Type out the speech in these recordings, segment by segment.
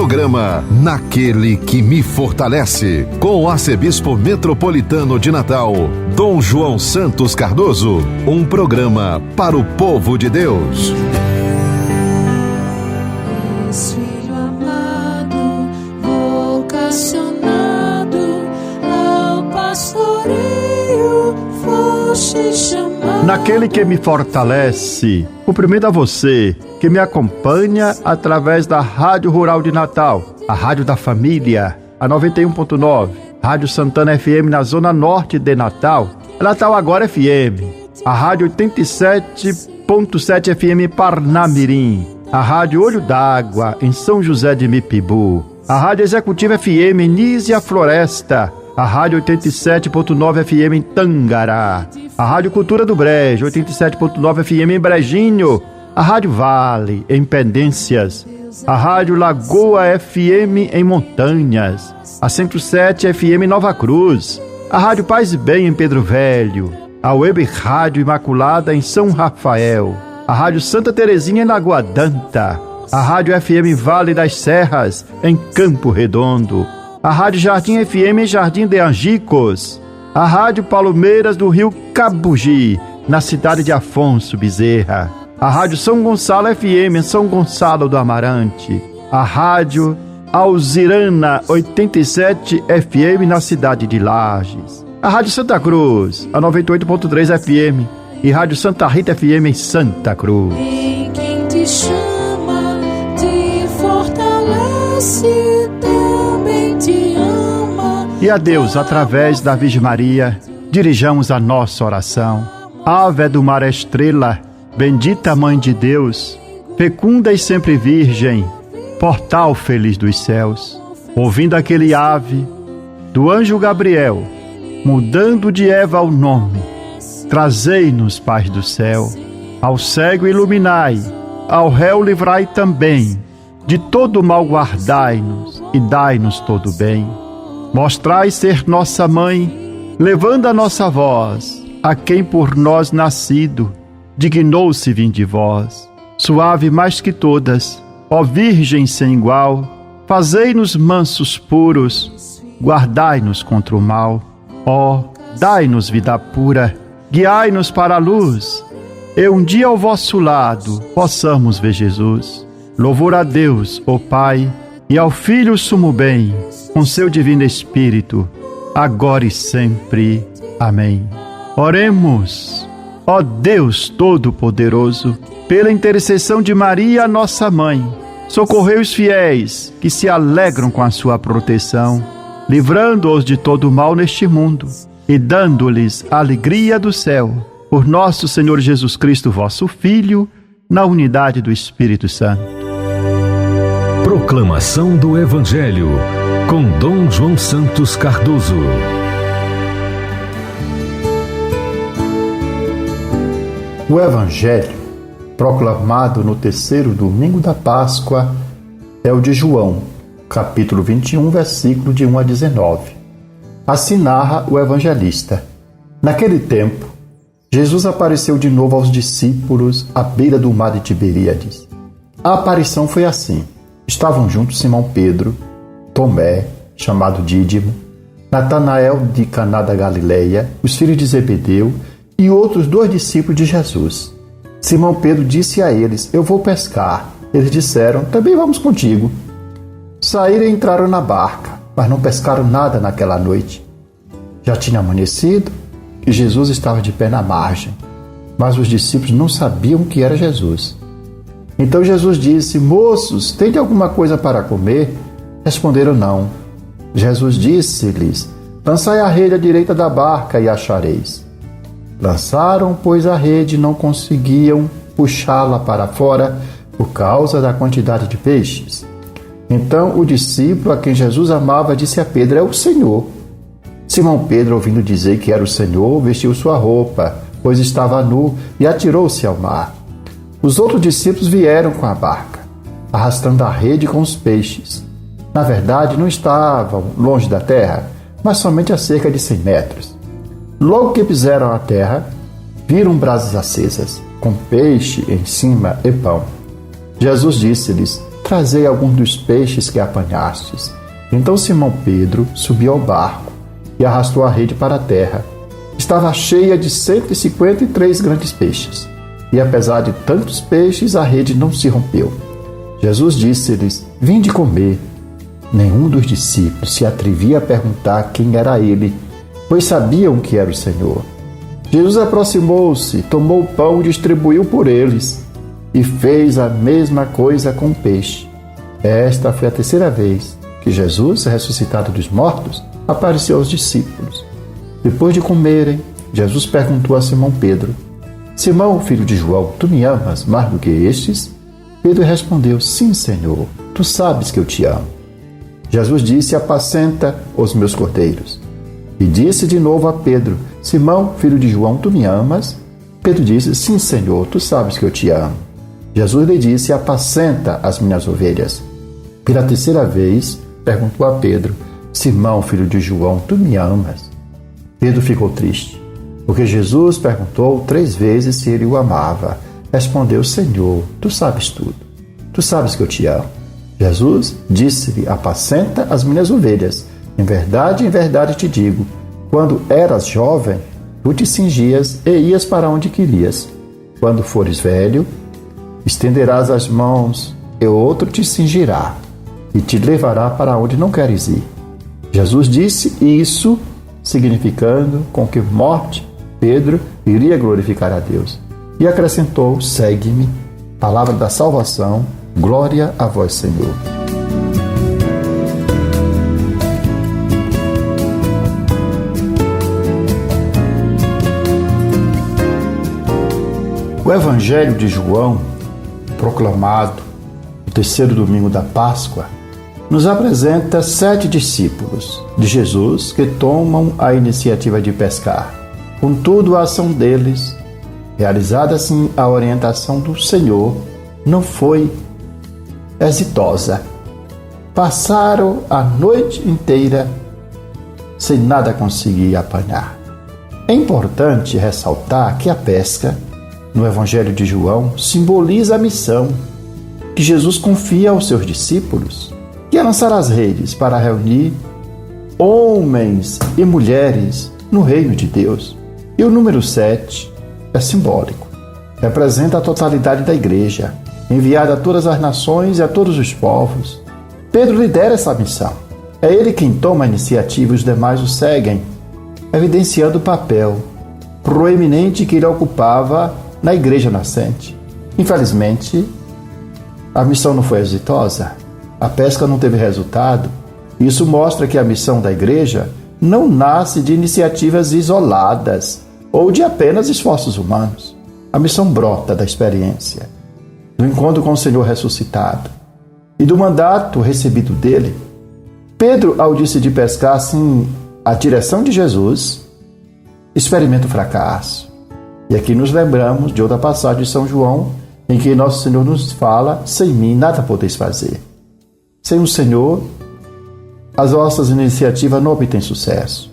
Programa Naquele que me fortalece, com o arcebispo metropolitano de Natal, Dom João Santos Cardoso. Um programa para o povo de Deus. Filho amado, vocacionado ao pastoreio, foste chamado. Naquele que me fortalece, cumprimento a você que me acompanha através da Rádio Rural de Natal, a Rádio da Família, a 91.9, Rádio Santana FM na Zona Norte de Natal, Natal Agora FM, a Rádio 87.7 FM Parnamirim, a Rádio Olho d'Água em São José de Mipibu, a Rádio Executiva FM Nísia Floresta, a Rádio 87.9 FM em Tangará, a Rádio Cultura do Brejo, 87.9 FM em Brejinho, a Rádio Vale em Pendências, a Rádio Lagoa FM em Montanhas, a 107 FM em Nova Cruz, a Rádio Paz e Bem em Pedro Velho, a Web Rádio Imaculada em São Rafael, a Rádio Santa Terezinha em Lagoa Danta, a Rádio FM Vale das Serras em Campo Redondo, a Rádio Jardim FM em Jardim de Angicos, a Rádio Palmeiras do Rio Cabugi, na cidade de Afonso Bezerra, a Rádio São Gonçalo FM em São Gonçalo do Amarante, a Rádio Alzirana 87 FM na cidade de Lages, a Rádio Santa Cruz, a 98.3 FM e Rádio Santa Rita FM em Santa Cruz. Em quem te chama, te fortalece, também te ama. E a Deus, através da Virgem Maria, dirijamos a nossa oração. Ave do mar estrela, bendita Mãe de Deus, fecunda e sempre virgem, portal feliz dos céus. Ouvindo aquele ave do anjo Gabriel, mudando de Eva o nome, trazei-nos paz do céu. Ao cego iluminai, ao réu livrai também, de todo mal guardai-nos e dai-nos todo bem. Mostrai ser nossa mãe, levando a nossa voz a quem por nós nascido dignou-se vir de vós. Suave mais que todas, ó Virgem sem igual, fazei-nos mansos puros, guardai-nos contra o mal. Ó, dai-nos vida pura, guiai-nos para a luz, e um dia ao vosso lado possamos ver Jesus. Louvor a Deus, ó Pai, e ao Filho sumo bem, com seu divino Espírito, agora e sempre. Amém. Oremos. Ó Deus Todo-Poderoso, pela intercessão de Maria, nossa Mãe, socorrei os fiéis que se alegram com a sua proteção, livrando-os de todo mal neste mundo e dando-lhes a alegria do céu. Por nosso Senhor Jesus Cristo, vosso Filho, na unidade do Espírito Santo. Proclamação do Evangelho, com Dom João Santos Cardoso. O Evangelho, proclamado no terceiro domingo da Páscoa, é o de João, capítulo 21, versículo de 1 a 19. Assim narra o evangelista. Naquele tempo, Jesus apareceu de novo aos discípulos à beira do mar de Tiberíades. A aparição foi assim. Estavam juntos Simão Pedro, Tomé, chamado Dídimo, Natanael de Caná da Galileia, os filhos de Zebedeu e outros 2 discípulos de Jesus. Simão Pedro disse a eles: eu vou pescar. Eles disseram: também vamos contigo. Saíram e entraram na barca, mas não pescaram nada naquela noite. Já tinha amanhecido e Jesus estava de pé na margem, mas os discípulos não sabiam que era Jesus. Então Jesus disse: moços, tem alguma coisa para comer? Responderam: não. Jesus disse-lhes: lançai a rede à direita da barca e achareis. Lançaram, pois, a rede e não conseguiam puxá-la para fora por causa da quantidade de peixes. Então o discípulo a quem Jesus amava disse a Pedro: é o Senhor. Simão Pedro, ouvindo dizer que era o Senhor, vestiu sua roupa, pois estava nu, e atirou-se ao mar. Os outros discípulos vieram com a barca, arrastando a rede com os peixes. Na verdade, não estavam longe da terra, mas somente a cerca de 100 metros. Logo que pisaram a terra, viram brasas acesas, com peixe em cima e pão. Jesus disse-lhes: trazei alguns dos peixes que apanhastes. Então Simão Pedro subiu ao barco e arrastou a rede para a terra. Estava cheia de 153 grandes peixes, e apesar de tantos peixes, a rede não se rompeu. Jesus disse-lhes: vinde comer. Nenhum dos discípulos se atrevia a perguntar quem era ele, pois sabiam que era o Senhor. Jesus aproximou-se, tomou o pão e distribuiu por eles, e fez a mesma coisa com o peixe. Esta foi a terceira vez que Jesus, ressuscitado dos mortos, apareceu aos discípulos. Depois de comerem, Jesus perguntou a Simão Pedro: Simão, filho de João, tu me amas mais do que estes? Pedro respondeu: sim, Senhor, tu sabes que eu te amo. Jesus disse: apacenta os meus cordeiros. E disse de novo a Pedro: Simão, filho de João, tu me amas? Pedro disse: sim, Senhor, tu sabes que eu te amo. Jesus lhe disse: apacenta as minhas ovelhas. Pela terceira vez, perguntou a Pedro: Simão, filho de João, tu me amas? Pedro ficou triste, porque Jesus perguntou 3 vezes se ele o amava. Respondeu: Senhor, tu sabes tudo. Tu sabes que eu te amo. Jesus disse-lhe: apacenta as minhas ovelhas. Em verdade te digo, quando eras jovem, tu te cingias e ias para onde querias. Quando fores velho, estenderás as mãos e outro te cingirá e te levará para onde não queres ir. Jesus disse isso, significando com que morte Pedro iria glorificar a Deus. E acrescentou: segue-me. Palavra da salvação, glória a vós, Senhor. O Evangelho de João, proclamado no terceiro domingo da Páscoa, nos apresenta 7 discípulos de Jesus que tomam a iniciativa de pescar. Contudo, a ação deles, realizada assim a orientação do Senhor, não foi exitosa. Passaram a noite inteira sem nada conseguir apanhar. É importante ressaltar que a pesca, no Evangelho de João, simboliza a missão que Jesus confia aos seus discípulos, que é lançar as redes para reunir homens e mulheres no reino de Deus. E o número 7 é simbólico. Representa a totalidade da igreja, enviada a todas as nações e a todos os povos. Pedro lidera essa missão. É ele quem toma a iniciativa e os demais o seguem, evidenciando o papel proeminente que ele ocupava na igreja nascente. Infelizmente, a missão não foi exitosa. A pesca não teve resultado. Isso mostra que a missão da igreja não nasce de iniciativas isoladas ou de apenas esforços humanos. A missão brota da experiência, do encontro com o Senhor ressuscitado e do mandato recebido dele. Pedro, ao decidir pescar assim a direção de Jesus, experimenta o fracasso. E aqui nos lembramos de outra passagem de São João, em que Nosso Senhor nos fala: sem mim nada podeis fazer. Sem o Senhor, as nossas iniciativas não obtêm sucesso.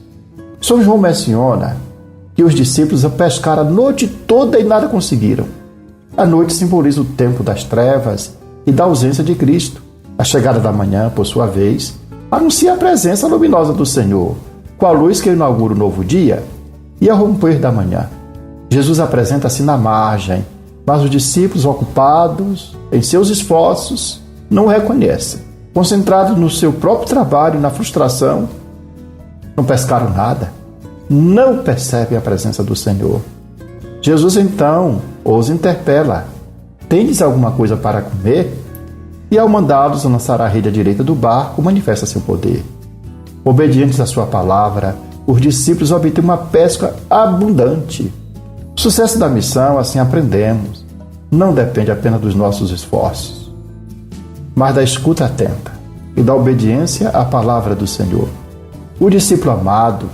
São João menciona que os discípulos pescaram a noite toda e nada conseguiram. A noite simboliza o tempo das trevas e da ausência de Cristo. A chegada da manhã, por sua vez, anuncia a presença luminosa do Senhor, com a luz que inaugura o novo dia e ao romper da manhã. Jesus apresenta-se na margem, mas os discípulos, ocupados em seus esforços, não o reconhecem. Concentrados no seu próprio trabalho e na frustração, não pescaram nada, não percebem a presença do Senhor. Jesus então os interpela: tendes alguma coisa para comer? E ao mandá-los lançar a rede à direita do barco, manifesta seu poder. Obedientes à sua palavra, os discípulos obtêm uma pesca abundante. O sucesso da missão, assim aprendemos, não depende apenas dos nossos esforços, mas da escuta atenta e da obediência à palavra do Senhor. O discípulo amado,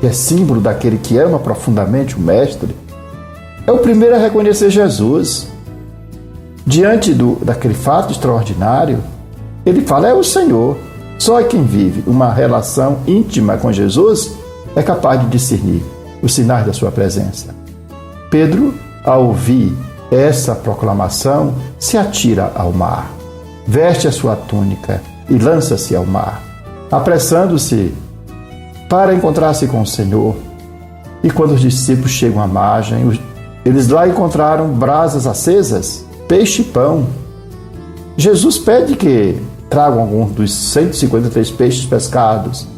que é símbolo daquele que ama profundamente o Mestre, é o primeiro a reconhecer Jesus. Diante daquele fato extraordinário, ele fala: é o Senhor. Só quem vive uma relação íntima com Jesus é capaz de discernir os sinais da sua presença. Pedro, ao ouvir essa proclamação, se atira ao mar. veste a sua túnica e lança-se ao mar, apressando-se para encontrar-se com o Senhor. E quando os discípulos chegam à margem, eles lá encontraram brasas acesas, peixe e pão. Jesus pede que tragam alguns dos 153 peixes pescados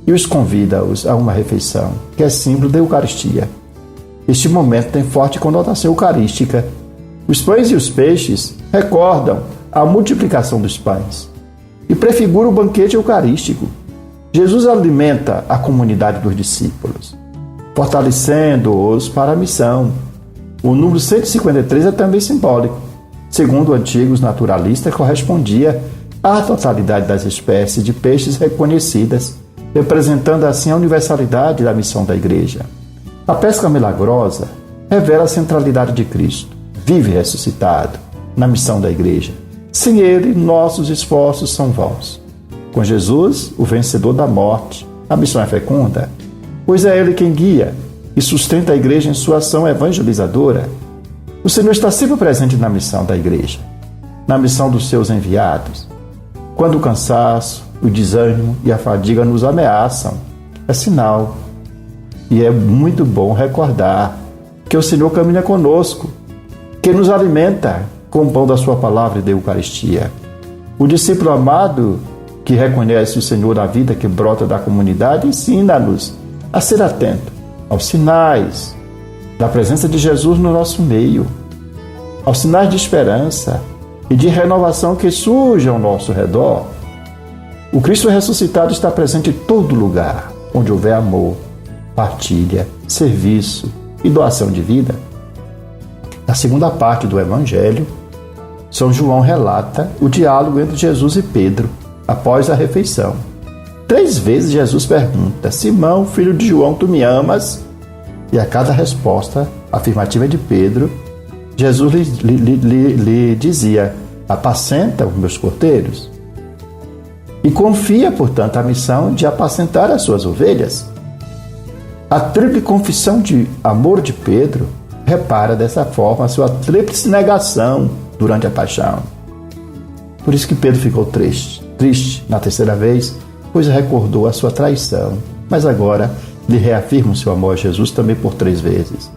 e os convida-os a uma refeição, que é símbolo da Eucaristia. Este momento tem forte conotação eucarística. Os pães e os peixes recordam a multiplicação dos pães e prefigura o banquete eucarístico. Jesus alimenta a comunidade dos discípulos, fortalecendo-os para a missão. O número 153 é também simbólico. Segundo antigos naturalistas, correspondia à totalidade das espécies de peixes reconhecidas, representando assim a universalidade da missão da Igreja. A pesca milagrosa revela a centralidade de Cristo, vive ressuscitado, na missão da Igreja. Sem Ele, nossos esforços são vãos. Com Jesus, o vencedor da morte, a missão é fecunda, pois é Ele quem guia e sustenta a Igreja em sua ação evangelizadora. O Senhor está sempre presente na missão da Igreja, na missão dos seus enviados. Quando o cansaço, o desânimo e a fadiga nos ameaçam, é sinal. E é muito bom recordar que o Senhor caminha conosco, que nos alimenta com o pão da sua palavra e da Eucaristia. O discípulo amado que reconhece o Senhor na vida que brota da comunidade ensina-nos a ser atento aos sinais da presença de Jesus no nosso meio, aos sinais de esperança e de renovação que surgem ao nosso redor. O Cristo ressuscitado está presente em todo lugar onde houver amor, partilha, serviço e doação de vida. Na segunda parte do Evangelho, São João relata o diálogo entre Jesus e Pedro após a refeição. 3 vezes Jesus pergunta: Simão, filho de João, tu me amas? E a cada resposta afirmativa de Pedro, Jesus lhe dizia: apacenta os meus cordeiros. E confia, portanto, a missão de apacentar as suas ovelhas. A tríplice confissão de amor de Pedro repara dessa forma a sua tríplice negação durante a paixão. Por isso que Pedro ficou triste na terceira vez, pois recordou a sua traição, mas agora lhe reafirma o seu amor a Jesus também por 3 vezes.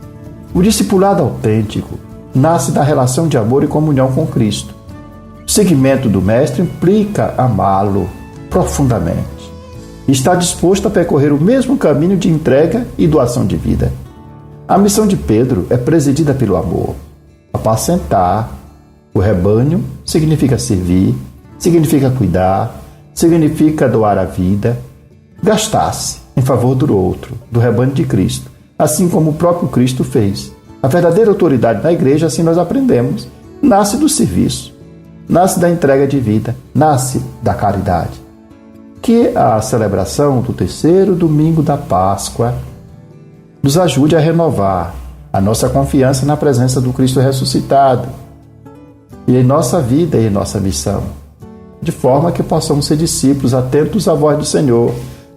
O discipulado autêntico nasce da relação de amor e comunhão com Cristo. O seguimento do Mestre implica amá-lo profundamente. Está disposto a percorrer o mesmo caminho de entrega e doação de vida. A missão de Pedro é presidida pelo amor. Apacentar o rebanho significa servir, significa cuidar, significa doar a vida, gastar-se em favor do outro, do rebanho de Cristo, assim como o próprio Cristo fez. A verdadeira autoridade da Igreja, assim nós aprendemos, nasce do serviço, nasce da entrega de vida, nasce da caridade. Que a celebração do 3º domingo da Páscoa nos ajude a renovar a nossa confiança na presença do Cristo ressuscitado e em nossa vida e em nossa missão, de forma que possamos ser discípulos atentos à voz do Senhor,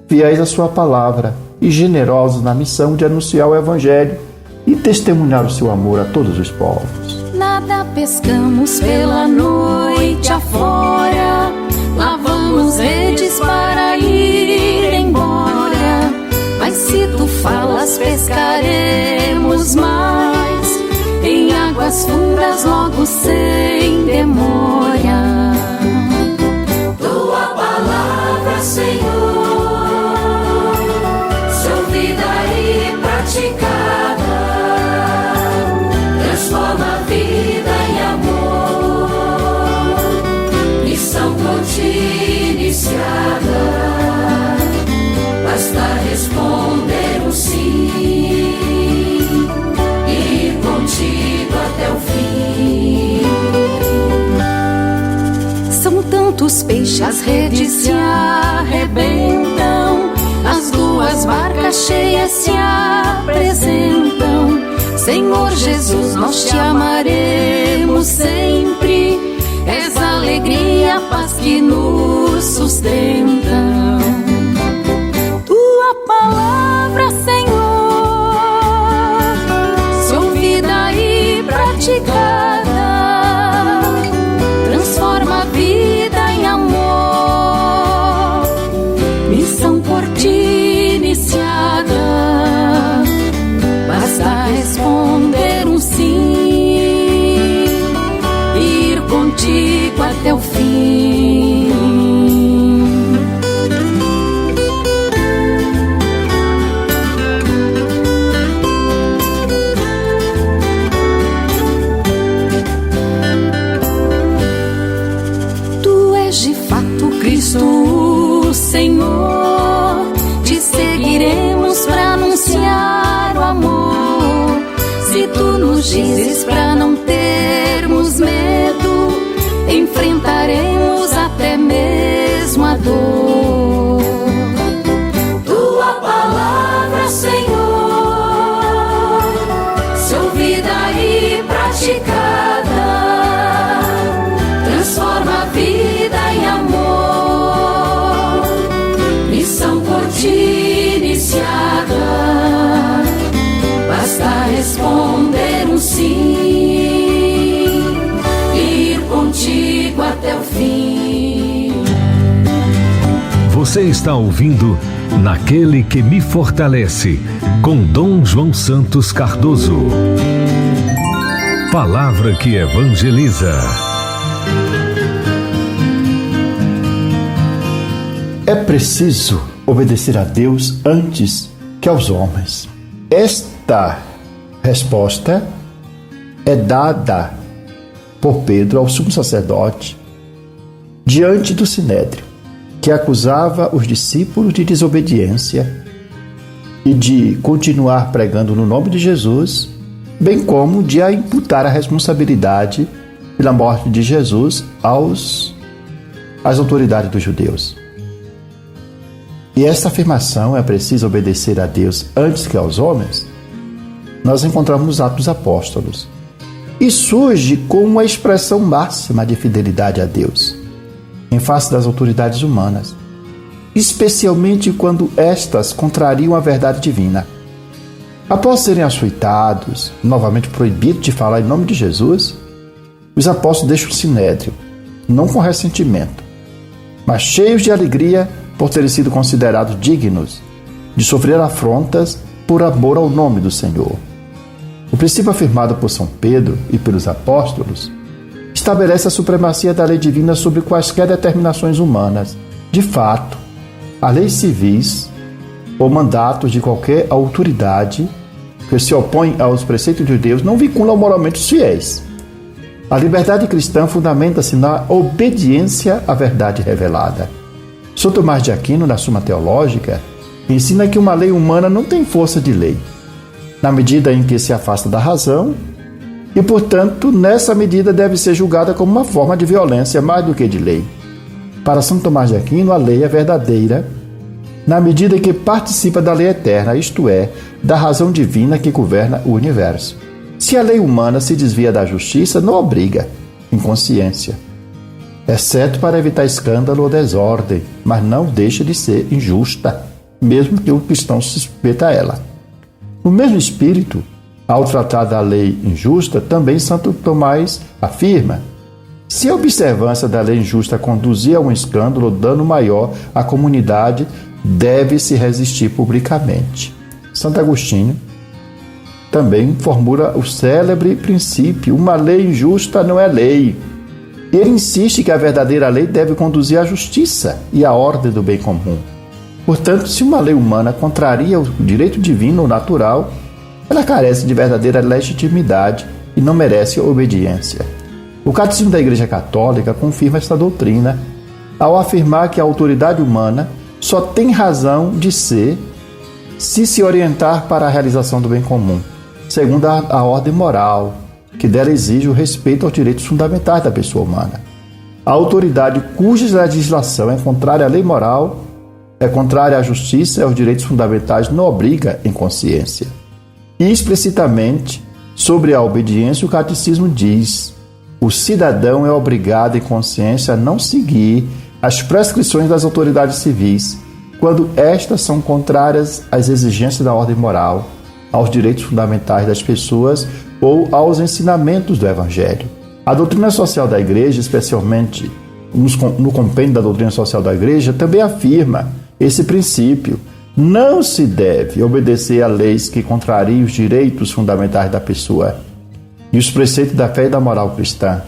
fiéis à sua palavra e generosos na missão de anunciar o Evangelho e testemunhar o seu amor a todos os povos. Nada pescamos pela noite afora, lavamos redes para ir embora. Mas se tu falas, pescaremos mais, em águas fundas logo sem demora. Tua palavra, Senhor, se ouvida e praticada, transforma a vida em amor. Missão contínua iniciada, basta responder um sim e ir contigo até o fim. São tantos peixes, as redes se arrebentam, as 2 barcas cheias se apresentam. Senhor Jesus, nós te amaremos sempre, és a alegria, a paz que nos sustentam. Tua palavra, Senhor, se ouvida e praticada, transforma a vida Cristo, o Senhor, te seguiremos pra anunciar o amor. Se tu nos dizes pra não termos medo, enfrentaremos até mesmo a dor. Tua palavra, Senhor, se ouvida e praticada, transforma a vida em amor. Missão por ti iniciada, basta responder um sim e ir contigo até o fim. Você está ouvindo Naquele que me fortalece, com Dom João Santos Cardoso. Palavra que evangeliza. É preciso obedecer a Deus antes que aos homens. Esta resposta é dada por Pedro ao sumo sacerdote diante do Sinédrio, que acusava os discípulos de desobediência e de continuar pregando no nome de Jesus, bem como de imputar a responsabilidade pela morte de Jesus às autoridades dos judeus. E esta afirmação, é preciso obedecer a Deus antes que aos homens, nós encontramos nos Atos dos Apóstolos, e surge como uma expressão máxima de fidelidade a Deus em face das autoridades humanas, especialmente quando estas contrariam a verdade divina. Após serem açoitados, novamente proibidos de falar em nome de Jesus, os apóstolos deixam o Sinédrio, não com ressentimento, mas cheios de alegria por terem sido considerados dignos de sofrer afrontas por amor ao nome do Senhor. O princípio afirmado por São Pedro e pelos apóstolos estabelece a supremacia da lei divina sobre quaisquer determinações humanas. De fato, as leis civis ou mandatos de qualquer autoridade que se opõem aos preceitos de Deus não vinculam moralmente os fiéis. A liberdade cristã fundamenta-se na obediência à verdade revelada. São Tomás de Aquino, na Suma Teológica, ensina que uma lei humana não tem força de lei, na medida em que se afasta da razão, e, portanto, nessa medida deve ser julgada como uma forma de violência mais do que de lei. Para São Tomás de Aquino, a lei é verdadeira na medida em que participa da lei eterna, isto é, da razão divina que governa o universo. Se a lei humana se desvia da justiça, não obriga, em consciência, exceto para evitar escândalo ou desordem, mas não deixa de ser injusta, mesmo que o cristão se sujeite a ela. No mesmo espírito, ao tratar da lei injusta, também Santo Tomás afirma: se a observância da lei injusta conduzir a um escândalo ou dano maior à comunidade, deve-se resistir publicamente. Santo Agostinho também formula o célebre princípio: uma lei injusta não é lei. Ele insiste que a verdadeira lei deve conduzir à justiça e à ordem do bem comum. Portanto, se uma lei humana contraria o direito divino ou natural, ela carece de verdadeira legitimidade e não merece obediência. O Catecismo da Igreja Católica confirma esta doutrina ao afirmar que a autoridade humana só tem razão de ser se orientar para a realização do bem comum, segundo a ordem moral, que dela exige o respeito aos direitos fundamentais da pessoa humana. A autoridade cuja legislação é contrária à lei moral, é contrária à justiça e aos direitos fundamentais, não obriga em consciência. E explicitamente, sobre a obediência, o Catecismo diz: o cidadão é obrigado em consciência a não seguir as prescrições das autoridades civis, quando estas são contrárias às exigências da ordem moral, aos direitos fundamentais das pessoas ou aos ensinamentos do Evangelho. A doutrina social da Igreja, especialmente no compêndio da doutrina social da Igreja, também afirma esse princípio. Não se deve obedecer a leis que contrariem os direitos fundamentais da pessoa e os preceitos da fé e da moral cristã.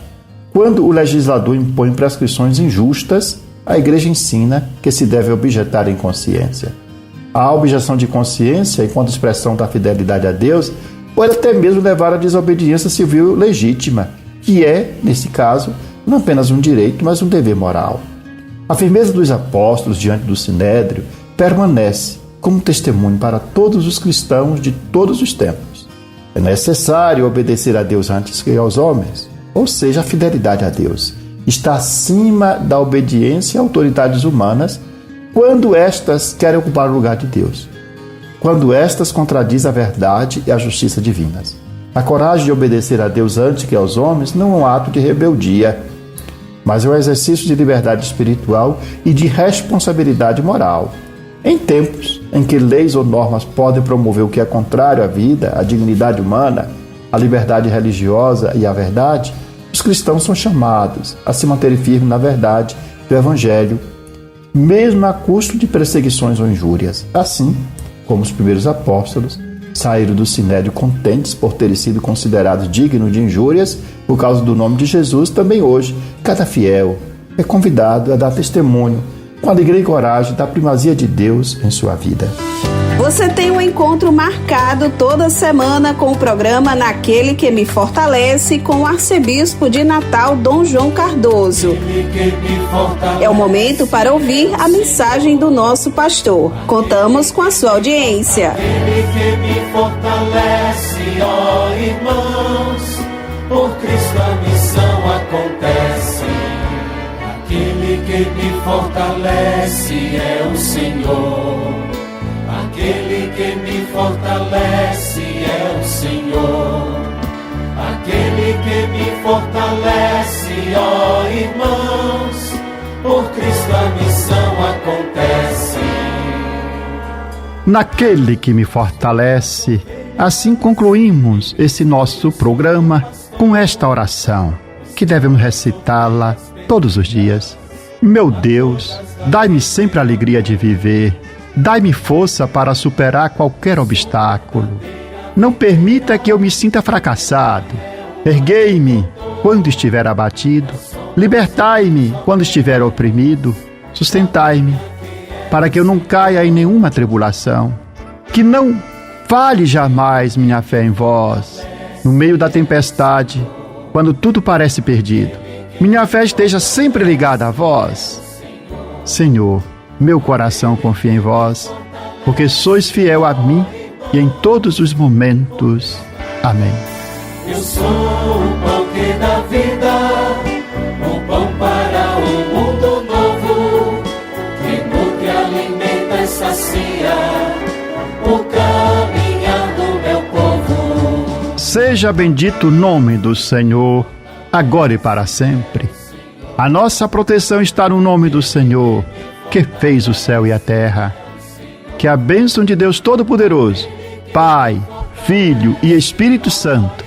Quando o legislador impõe prescrições injustas, a Igreja ensina que se deve objetar em consciência. A objeção de consciência, enquanto expressão da fidelidade a Deus, pode até mesmo levar à desobediência civil legítima, que é, nesse caso, não apenas um direito, mas um dever moral. A firmeza dos apóstolos diante do Sinédrio permanece como testemunho para todos os cristãos de todos os tempos. É necessário obedecer a Deus antes que aos homens, ou seja, a fidelidade a Deus está acima da obediência a autoridades humanas quando estas querem ocupar o lugar de Deus, quando estas contradizem a verdade e a justiça divinas. A coragem de obedecer a Deus antes que aos homens não é um ato de rebeldia, mas é um exercício de liberdade espiritual e de responsabilidade moral. Em tempos em que leis ou normas podem promover o que é contrário à vida, à dignidade humana, à liberdade religiosa e à verdade, os cristãos são chamados a se manterem firmes na verdade do Evangelho, mesmo a custo de perseguições ou injúrias. Assim como os primeiros apóstolos saíram do Sinédrio contentes por terem sido considerados dignos de injúrias por causa do nome de Jesus, também hoje cada fiel é convidado a dar testemunho com alegria e coragem da primazia de Deus em sua vida. Você tem um encontro marcado toda semana com o programa Naquele que me Fortalece, com o arcebispo de Natal, Dom João Cardoso. É o momento para ouvir a mensagem do nosso pastor. Contamos com a sua audiência. Aquele que me fortalece, ó irmãos, por Cristo a missão acontece. Aquele que me fortalece é o Senhor. Aquele que me fortalece é o Senhor. Aquele que me fortalece, ó irmãos, por Cristo a missão acontece. Naquele que me fortalece, assim concluímos esse nosso programa com esta oração, que devemos recitá-la todos os dias. Meu Deus, dai-me sempre a alegria de viver. Dai-me força para superar qualquer obstáculo. Não permita que eu me sinta fracassado. Erguei-me quando estiver abatido. Libertai-me quando estiver oprimido. Sustentai-me para que eu não caia em nenhuma tribulação. Que não falhe jamais minha fé em vós. No meio da tempestade, quando tudo parece perdido, minha fé esteja sempre ligada a vós. Senhor, meu coração confia em vós, porque sois fiel a mim e em todos os momentos. Amém. Eu sou o pão que dá vida, o pão para um mundo novo, que nutre, alimenta e sacia o caminhar do meu povo. Seja bendito o nome do Senhor, agora e para sempre. A nossa proteção está no nome do Senhor, que fez o céu e a terra. Que a bênção de Deus Todo-Poderoso, Pai, Filho e Espírito Santo,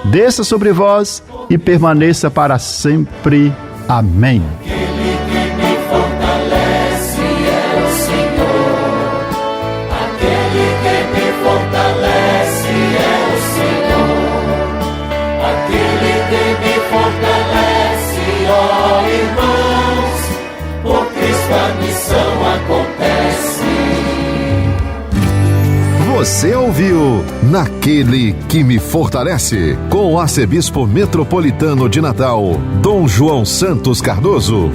desça sobre vós e permaneça para sempre. Amém. Aquele que me fortalece é o Senhor. Aquele que me fortalece é o Senhor. Aquele que me fortalece, ó irmãos, por Cristo a missão acontece. Você ouviu Naquele que me Fortalece, com o arcebispo metropolitano de Natal, Dom João Santos Cardoso.